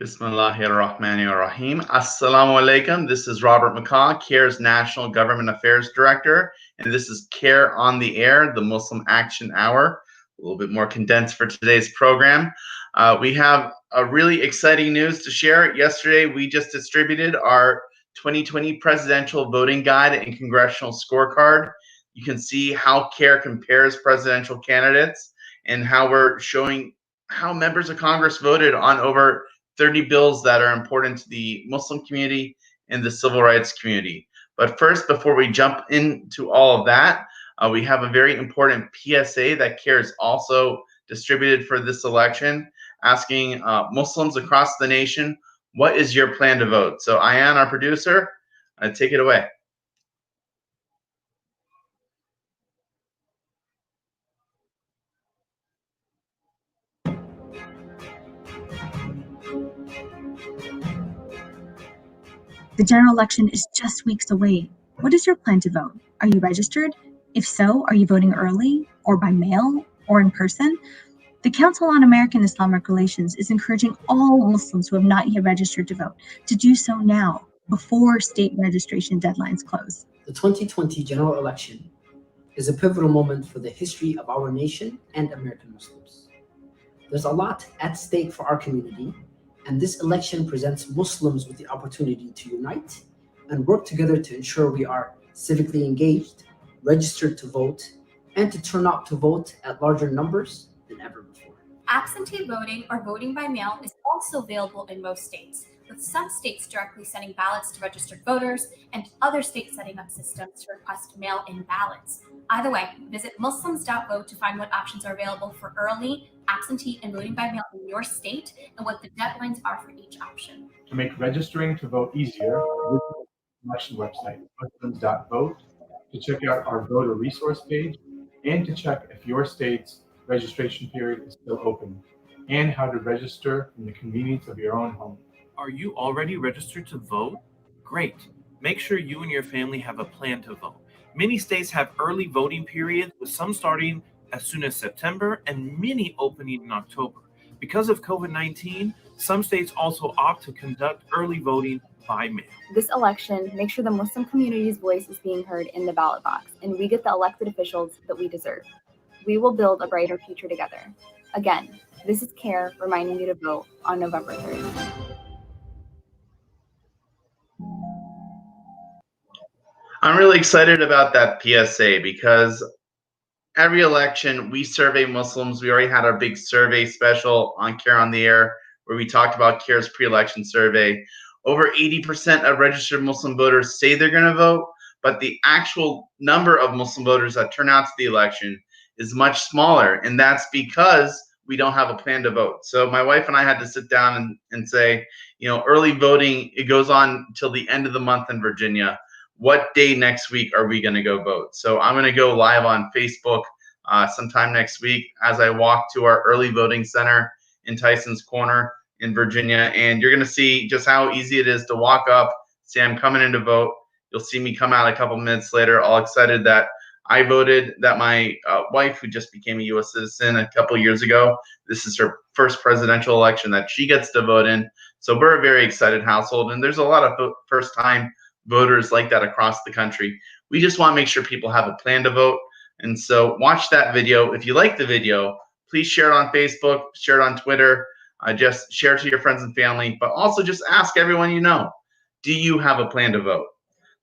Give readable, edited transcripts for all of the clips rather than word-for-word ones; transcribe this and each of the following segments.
Bismillahirrahmanirrahim. Assalamu alaikum. This is Robert McCaw, CAIR's National Government Affairs Director, and this is CAIR on the Air, the Muslim Action Hour. A little bit more condensed for today's program. We have a really exciting news to share. Yesterday, we just distributed our 2020 Presidential Voting Guide and Congressional Scorecard. You can see how CAIR compares presidential candidates and how we're showing how members of Congress voted on over 30 bills that are important to the Muslim community and the civil rights community. But first, before we jump into all of that, we have a very important PSA that CAIR has also distributed for this election, asking Muslims across the nation, what is your plan to vote? So Ayan, our producer, take it away. The general election is just weeks away. What is your plan to vote? Are you registered? If so, are you voting early, or by mail, or in person? The Council on American Islamic Relations is encouraging all Muslims who have not yet registered to vote to do so now, before state registration deadlines close. The 2020 general election is a pivotal moment for the history of our nation and American Muslims. There's a lot at stake for our community, and this election presents Muslims with the opportunity to unite and work together to ensure we are civically engaged, registered to vote, and to turn out to vote at larger numbers than ever before. Absentee voting or voting by mail is also available in most states, with some states directly sending ballots to registered voters and other states setting up systems to request mail-in ballots. Either way, visit muslims.vote to find what options are available for early, absentee, and voting by mail in your state and what the deadlines are for each option. To make registering to vote easier, visit the election website, muslims.vote, to check out our voter resource page, and to check if your state's registration period is still open, and how to register from the convenience of your own home. Are you already registered to vote? Great. Make sure you and your family have a plan to vote. Many states have early voting periods, with some starting as soon as September and many opening in October. Because of COVID-19, some states also opt to conduct early voting by mail. This election makes sure the Muslim community's voice is being heard in the ballot box, and we get the elected officials that we deserve. We will build a brighter future together. Again, this is CAIR reminding you to vote on November 3rd. I'm really excited about that PSA because every election we survey Muslims. We already had our big survey special on CAIR on the Air where we talked about CAIR's pre-election survey. Over 80% of registered Muslim voters say they're going to vote, but the actual number of Muslim voters that turn out to the election is much smaller, and that's because we don't have a plan to vote. So my wife and I had to sit down and say, you know, early voting, it goes on till the end of the month in Virginia. What day next week are we going to go vote? So I'm going to go live on Facebook sometime next week as I walk to our early voting center in Tyson's Corner in Virginia. And you're going to see just how easy it is to walk up, say I'm coming in to vote. You'll see me come out a couple minutes later, all excited that I voted, that my wife, who just became a U.S. citizen a couple years ago, this is her first presidential election that she gets to vote in. So we're a very excited household. And there's a lot of first-time voters like that across the country. We just want to make sure people have a plan to vote. And so watch that video. If you like the video, please share it on Facebook, share it on Twitter, just share it to your friends and family, but also just ask everyone you know, do you have a plan to vote?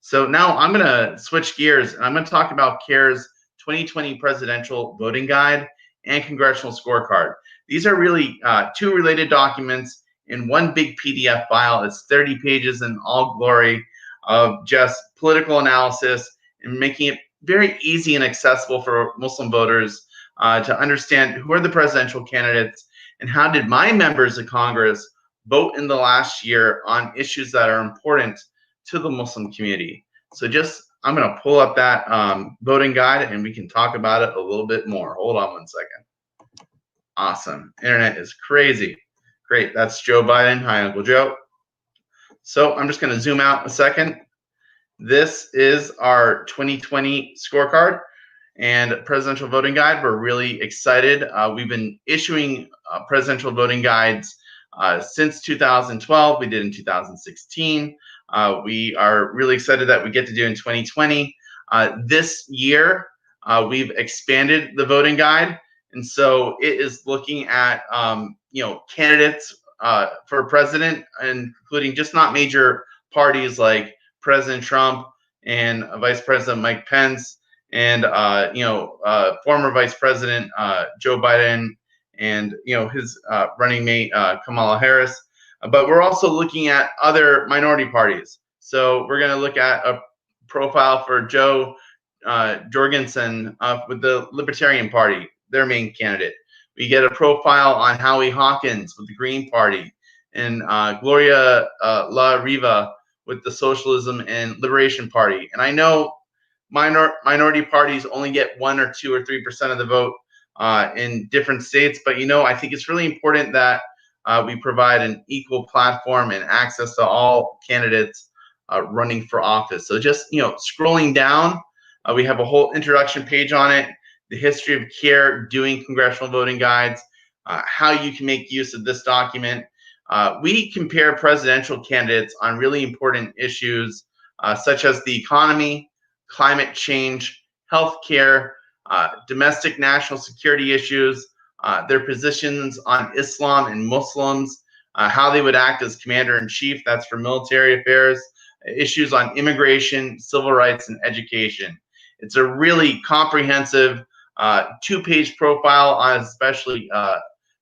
So now I'm going to switch gears and I'm going to talk about CAIR's 2020 Presidential Voting Guide and Congressional Scorecard. These are really two related documents in one big PDF file. It's 30 pages in all glory of just political analysis and making it very easy and accessible for Muslim voters to understand who are the presidential candidates and how did my members of Congress vote in the last year on issues that are important to the Muslim community. So I'm going to pull up that voting guide and we can talk about it a little bit more. Hold on one second. Awesome. Internet is crazy. Great. That's Joe Biden. Hi, Uncle Joe. So I'm just going to zoom out a second. This is our 2020 scorecard and presidential voting guide. We're really excited. We've been issuing presidential voting guides since 2012. We did in 2016. We are really excited that we get to do in 2020. This year, we've expanded the voting guide, and so it is looking at candidates for president, including just not major parties like President Trump and Vice President Mike Pence and former Vice President Joe Biden and his running mate Kamala Harris. But we're also looking at other minority parties. So we're going to look at a profile for Joe Jorgensen with the Libertarian Party, their main candidate. We get a profile on Howie Hawkins with the Green Party, and Gloria La Riva with the Socialism and Liberation Party. And I know minority parties only get 1 or 2 or 3% of the vote in different states, but I think it's really important that we provide an equal platform and access to all candidates running for office. So just scrolling down, we have a whole introduction page on it, the history of CAIR doing congressional voting guides, how you can make use of this document. We compare presidential candidates on really important issues such as the economy, climate change, healthcare, domestic national security issues, their positions on Islam and Muslims, how they would act as commander-in-chief, that's for military affairs, issues on immigration, civil rights, and education. It's a really comprehensive 2-page profile on especially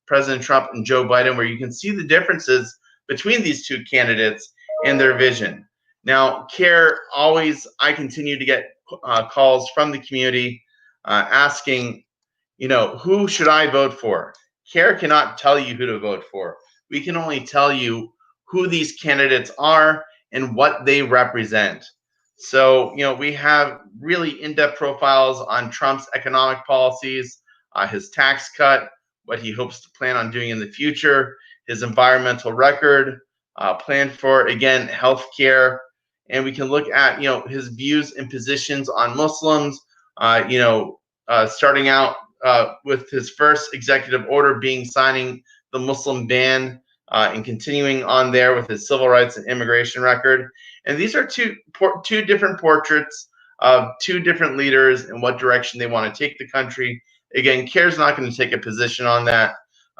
President Trump and Joe Biden, where you can see the differences between these two candidates and their vision. Now, CAIR I continue to get calls from the community asking, who should I vote for? CAIR cannot tell you who to vote for. We can only tell you who these candidates are and what they represent. So, we have really in-depth profiles on Trump's economic policies, his tax cut, what he hopes to plan on doing in the future, his environmental record, plan for, again, healthcare. And we can look at, his views and positions on Muslims, starting out with his first executive order being signing the Muslim ban and continuing on there with his civil rights and immigration record. And these are two different portraits of two different leaders and what direction they want to take the country. Again, CAIR's not going to take a position on that.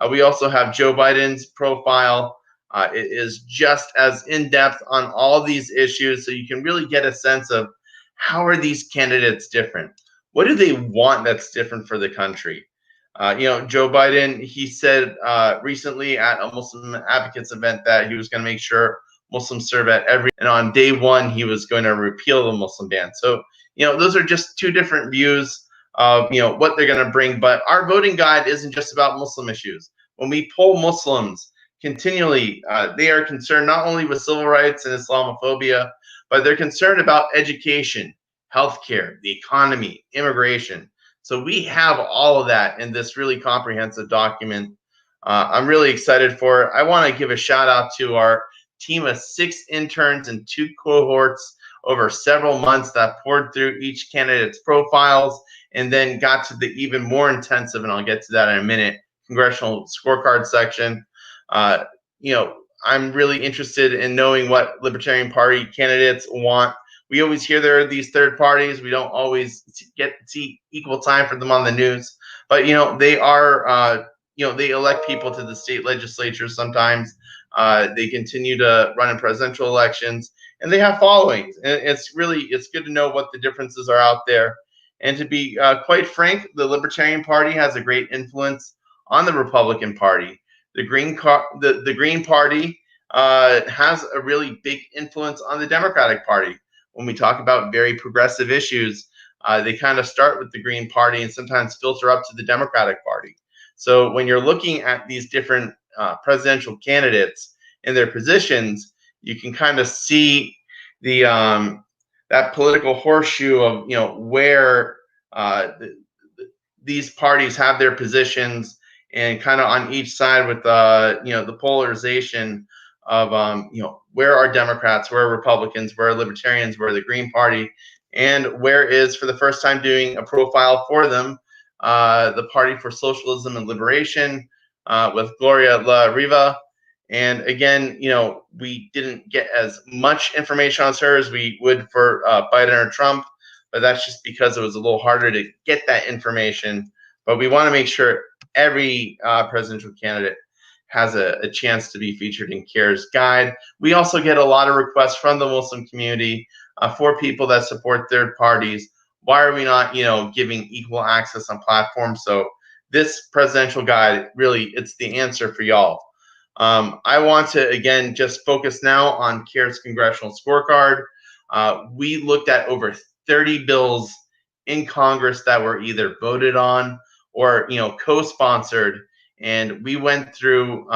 We also have Joe Biden's profile. It is just as in-depth on all these issues, so you can really get a sense of how are these candidates different? What do they want that's different for the country? Joe Biden, he said recently at a Muslim advocates event that he was going to make sure Muslims serve at and on day one, he was going to repeal the Muslim ban. So, those are just two different views of, what they're going to bring. But our voting guide isn't just about Muslim issues. When we poll Muslims continually, they are concerned not only with civil rights and Islamophobia, but they're concerned about education, healthcare, the economy, immigration. So we have all of that in this really comprehensive document. I'm really excited for it. I want to give a shout out to our team of 6 interns and 2 cohorts over several months that poured through each candidate's profiles and then got to the even more intensive, and I'll get to that in a minute, Congressional Scorecard section. I'm really interested in knowing what Libertarian Party candidates want. We always hear there are these third parties. We don't always get to see equal time for them on the news, but they are, they elect people to the state legislature sometimes. They continue to run in presidential elections, and they have followings. And it's good to know what the differences are out there. And to be quite frank, the Libertarian Party has a great influence on the Republican Party. The Green Party has a really big influence on the Democratic Party. When we talk about very progressive issues, they kind of start with the Green Party and sometimes filter up to the Democratic Party. So when you're looking at these different presidential candidates and their positions, you can kind of see the that political horseshoe of where these parties have their positions, and kind of on each side with the polarization of where are Democrats, where are Republicans, where are Libertarians, where are the Green Party, and where is, for the first time doing a profile for them, the Party for Socialism and Liberation with Gloria La Riva. And again, we didn't get as much information on her as we would for Biden or Trump, but that's just because it was a little harder to get that information. But we want to make sure every presidential candidate has a chance to be featured in CAIR's guide. We also get a lot of requests from the Muslim community for people that support third parties. Why are we not, giving equal access on platforms? So this presidential guide, really, it's the answer for y'all. I want to, again, just focus now on CAIR's Congressional Scorecard. We looked at over 30 bills in Congress that were either voted on or, co-sponsored. And we went through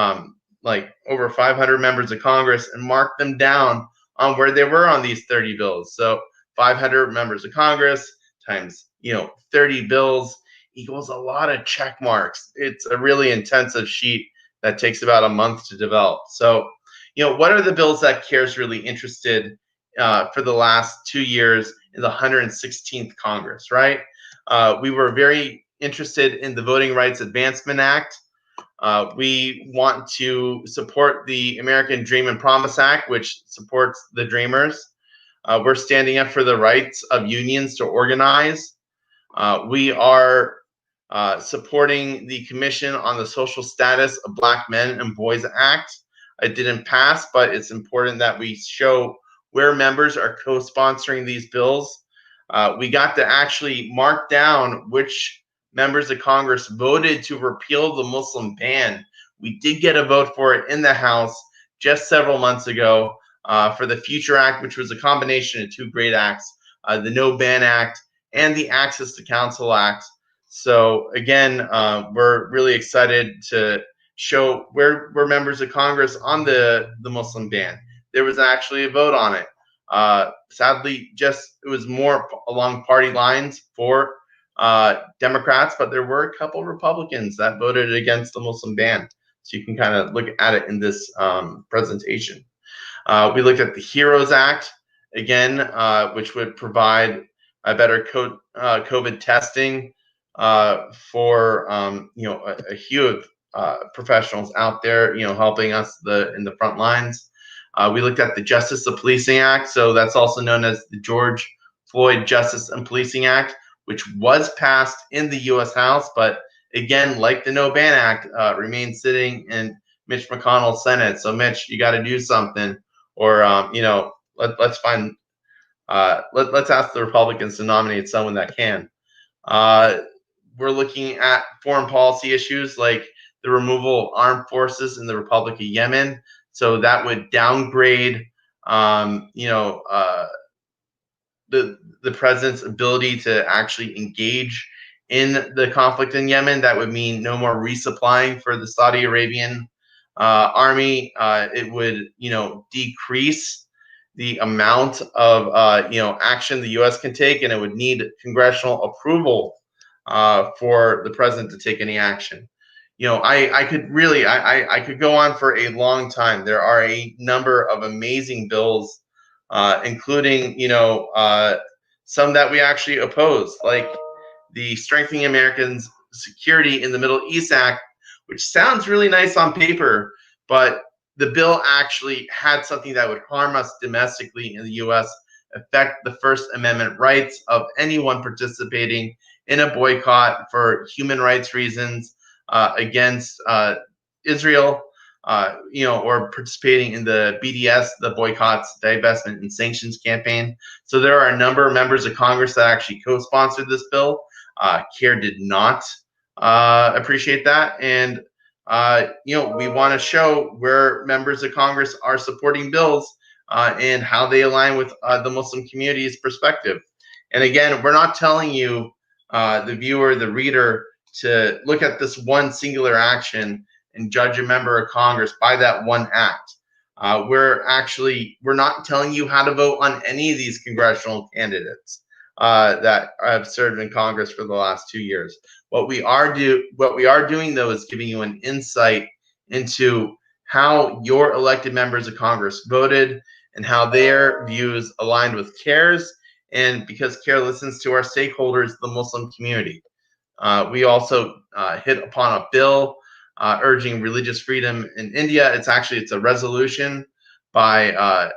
like over 500 members of Congress and marked them down on where they were on these 30 bills. So 500 members of Congress times, 30 bills equals a lot of check marks. It's a really intensive sheet that takes about a month to develop. So, what are the bills that CAIR's really interested for the last 2 years in the 116th Congress, right? We were very interested in the Voting Rights Advancement Act. We want to support the American Dream and Promise Act, which supports the Dreamers. We're standing up for the rights of unions to organize. We are supporting the Commission on the Social Status of Black Men and Boys Act. It didn't pass, but it's important that we show where members are co-sponsoring these bills. We got to actually mark down which members of Congress voted to repeal the Muslim ban. We did get a vote for it in the House just several months ago for the Future Act, which was a combination of two great acts, the No Ban Act and the Access to Counsel Act. So again, we're really excited to show where we're members of Congress on the Muslim ban. There was actually a vote on it. Sadly, it was more along party lines for Democrats, but there were a couple Republicans that voted against the Muslim ban. So you can kind of look at it in this presentation. We looked at the HEROES Act, again, which would provide a better COVID testing for a few professionals out there, helping us in the front lines. We looked at the Justice of Policing Act, so that's also known as the George Floyd Justice and Policing Act, which was passed in the U.S. House, but again, like the No Ban Act, remains sitting in Mitch McConnell's Senate. So Mitch, you got to do something, or let's ask the Republicans to nominate someone that can. We're looking at foreign policy issues like the removal of armed forces in the Republic of Yemen. So that would downgrade, the president's ability to actually engage in the conflict in Yemen. That would mean no more resupplying for the Saudi Arabian army. It would, decrease the amount of, action the U.S. can take, and it would need congressional approval for the president to take any action. I could go on for a long time. There are a number of amazing bills, including, some that we actually oppose, like the Strengthening Americans' Security in the Middle East Act, which sounds really nice on paper, but the bill actually had something that would harm us domestically in the U.S., affect the First Amendment rights of anyone participating in a boycott for human rights reasons against Israel, or participating in the BDS, the Boycotts, Divestment, and Sanctions campaign. So there are a number of members of Congress that actually co-sponsored this bill. CAIR did not appreciate that. And, we want to show where members of Congress are supporting bills and how they align with the Muslim community's perspective. And again, we're not telling you, the viewer, the reader, to look at this one singular action and judge a member of Congress by that one act. We're not telling you how to vote on any of these congressional candidates that have served in Congress for the last 2 years. What we are doing, though, is giving you an insight into how your elected members of Congress voted and how their views aligned with CAIR's, and because CAIR listens to our stakeholders, the Muslim community. We also hit upon a bill urging religious freedom in India. It's a resolution by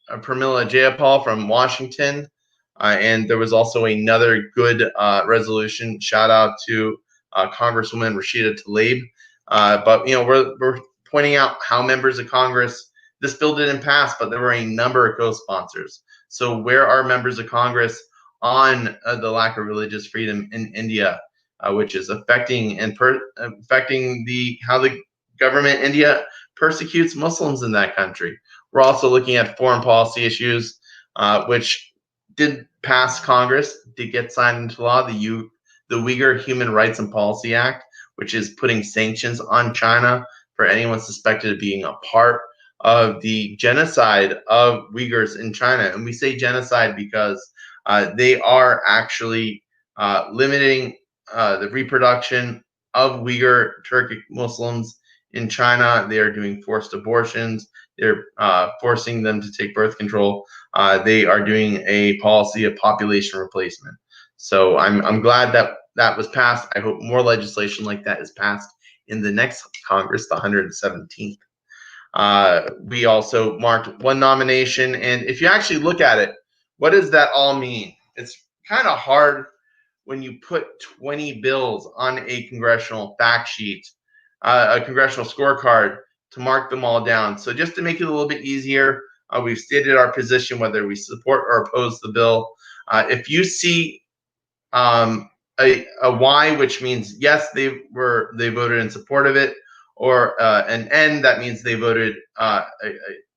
Pramila Jayapal from Washington. And there was also another good resolution. Shout out to Congresswoman Rashida Tlaib. But we're pointing out how members of Congress, this bill didn't pass, but there were a number of co-sponsors. So where are members of Congress on the lack of religious freedom in India, which is affecting how the government in India persecutes Muslims in that country? We're also looking at foreign policy issues, which did pass Congress, did get signed into law, the Uyghur Human Rights and Policy Act, which is putting sanctions on China for anyone suspected of being a part of the genocide of Uyghurs in China. And we say genocide because they are actually limiting the reproduction of Uyghur Turkic Muslims in China. They are doing forced abortions. They're forcing them to take birth control. They are doing a policy of population replacement. So I'm glad that was passed. I hope more legislation like that is passed in the next Congress, the 117th. We also marked one nomination. And if you actually look at it, what does that all mean? It's kind of hard when you put 20 bills on a congressional fact sheet, a congressional scorecard, to mark them all down. So just to make it a little bit easier, we've stated our position, whether we support or oppose the bill. If you see a Y, which means yes, they voted in support of it, or an N, that means they voted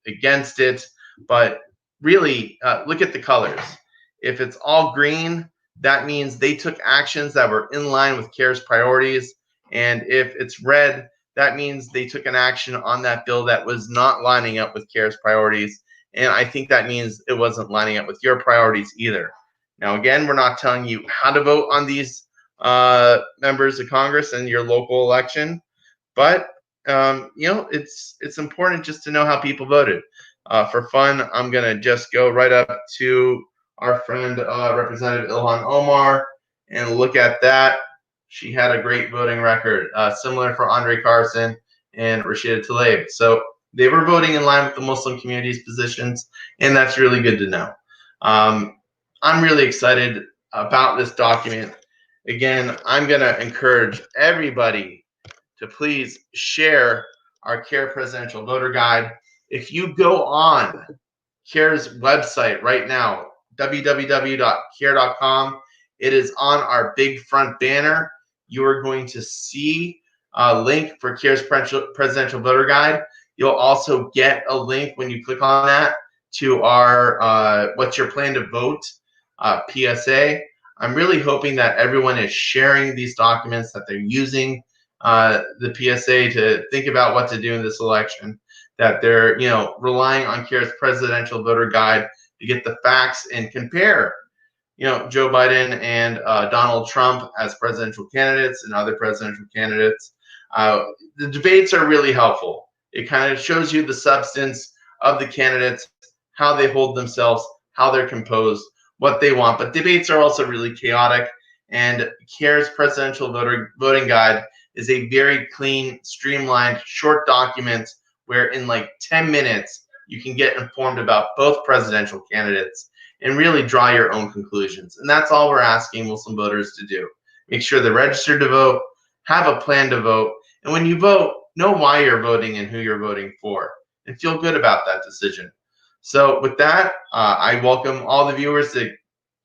against it. But really, look at the colors. If it's all green, that means they took actions that were in line with CAIR's priorities. And if it's red, that means they took an action on that bill that was not lining up with CAIR's priorities. And I think that means it wasn't lining up with your priorities either. Now, again, we're not telling you how to vote on these members of Congress in your local election, but it's important just to know how people voted. For fun, I'm gonna just go right up to our friend Representative Ilhan Omar and look at that. She had a great voting record, similar for Andre Carson and Rashida Tlaib. So they were voting in line with the Muslim community's positions, and that's really good to know. I'm really excited about this document. Again, I'm going to encourage everybody to please share our CAIR Presidential Voter Guide. If you go on CAIR's website right now, www.cair.com, it is on our big front banner. You are going to see a link for CAIR's Presidential Voter Guide. You'll also get a link when you click on that to our What's Your Plan to Vote PSA. I'm really hoping that everyone is sharing these documents, that they're using the PSA to think about what to do in this election, that they're relying on CAIR's Presidential Voter Guide to get the facts and compare Joe Biden and Donald Trump as presidential candidates and other presidential candidates. The debates are really helpful. It kind of shows you the substance of the candidates, how they hold themselves, how they're composed, what they want. But debates are also really chaotic, and CAIR's Presidential Voting Guide is a very clean, streamlined, short document where in like 10 minutes you can get informed about both presidential candidates and really draw your own conclusions. And that's all we're asking Muslim voters to do. Make sure they're registered to vote, have a plan to vote, and when you vote, know why you're voting and who you're voting for, and feel good about that decision. So with that, I welcome all the viewers to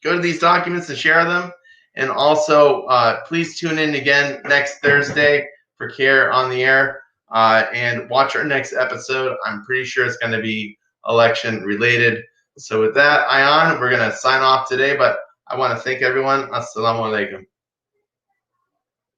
go to these documents and share them. And also, please tune in again next Thursday for CAIR on the Air, and watch our next episode. I'm pretty sure it's going to be election related. So with that, Ayan, we're going to sign off today, but I want to thank everyone. Assalamu alaikum.